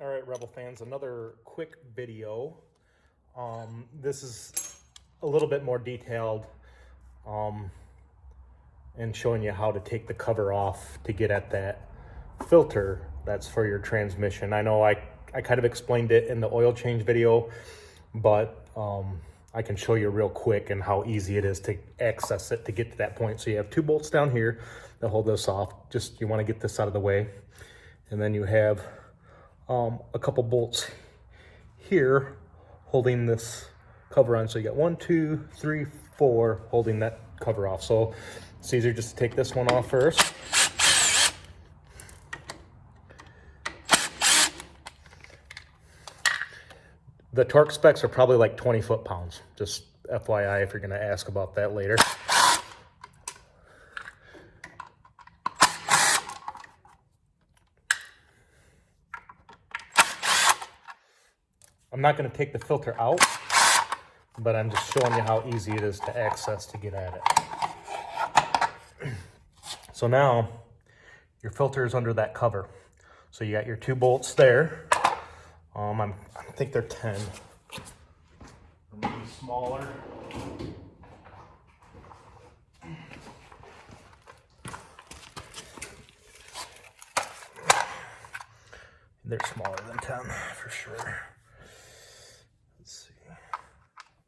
All right, Rebel fans, another quick video. This is a little bit more detailed and showing you how to take the cover off to get at that filter that's for your transmission. I know I kind of explained it in the oil change video, but I can show you real quick and how easy it is to access it to get to that point. So you have two bolts down here that hold this off. Just you want to get this out of the way. And then you have a couple bolts here holding this cover on. So you got 1, 2, 3, 4 holding that cover off. So it's easier just to take this one off first. The torque specs are probably like 20 foot-pounds. Just FYI if you're going to ask about that later. I'm not going to take the filter out, but I'm just showing you how easy it is to access to get at it. So now your filter is under that cover. So you got your two bolts there. I think they're 10. Or maybe smaller. They're smaller than 10 for sure. Let's see.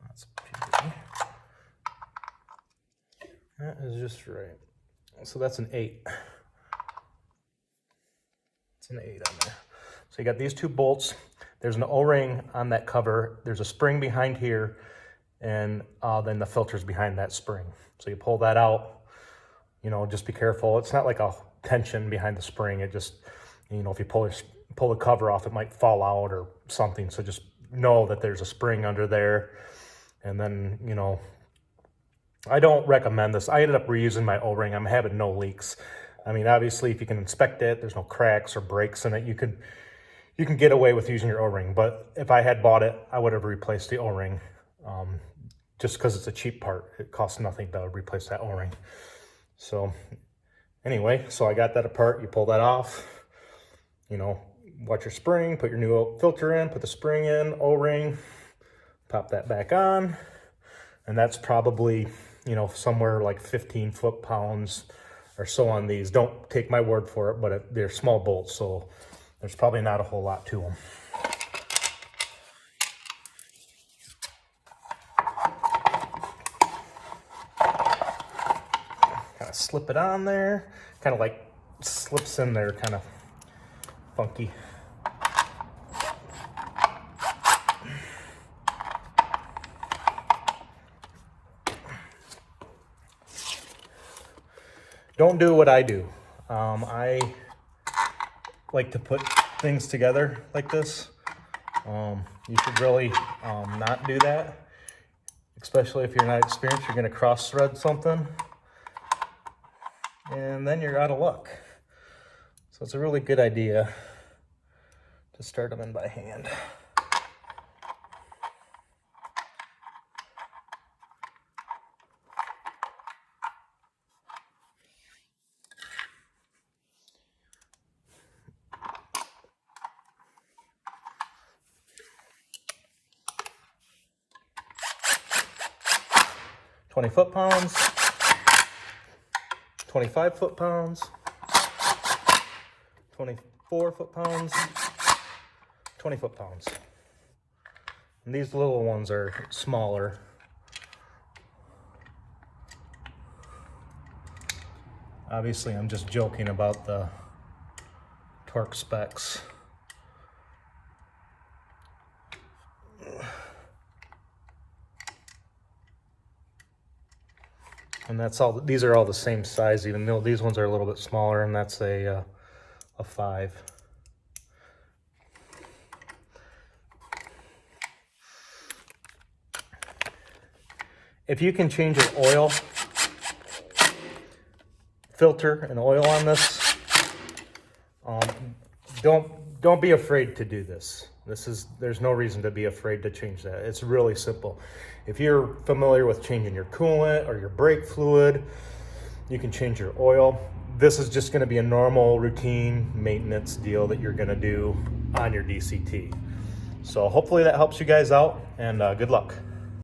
That's PV. That is just right. So that's an 8. It's an 8 on there. So you got these two bolts. There's an O-ring on that cover. There's a spring behind here, and then the filter's behind that spring. So you pull that out. You know, just be careful. It's not like a tension behind the spring. It just, you know, if you pull the cover off, it might fall out or something. So just know that there's a spring under there. And then, you know, I don't recommend this. I ended up reusing my O-ring. I'm having no leaks. I mean, obviously, if you can inspect it, there's no cracks or breaks in it. You can get away with using your O-ring. But if I had bought it, I would have replaced the O-ring. Just because it's a cheap part. It costs nothing to replace that O-ring. So anyway, so I got that apart. You pull that off. You know, watch your spring, put your new filter in, put the spring in, O-ring, pop that back on. And that's probably, you know, somewhere like 15 foot-pounds or so on these. Don't take my word for it, but they're small bolts, so there's probably not a whole lot to them. Kind of slip it on there, kind of like slips in there, kind of funky. Don't do what I do. I like to put things together like this. You should really not do that, especially if you're not experienced. You're going to cross thread something, and then you're out of luck. So it's a really good idea to start them in by hand. "20 foot-pounds, 25 foot-pounds, 24 foot-pounds, 20 foot-pounds. And these little ones are smaller. Obviously, I'm just joking about the torque specs. And that's all. These are all the same size, even though these ones are a little bit smaller, and that's a 5. If you can change your oil filter and oil on this, don't be afraid to do this. There's no reason to be afraid to change that. It's really simple. If you're familiar with changing your coolant or your brake fluid, you can change your oil. this is just gonna be a normal routine maintenance deal that you're gonna do on your DCT. So hopefully that helps you guys out, and good luck.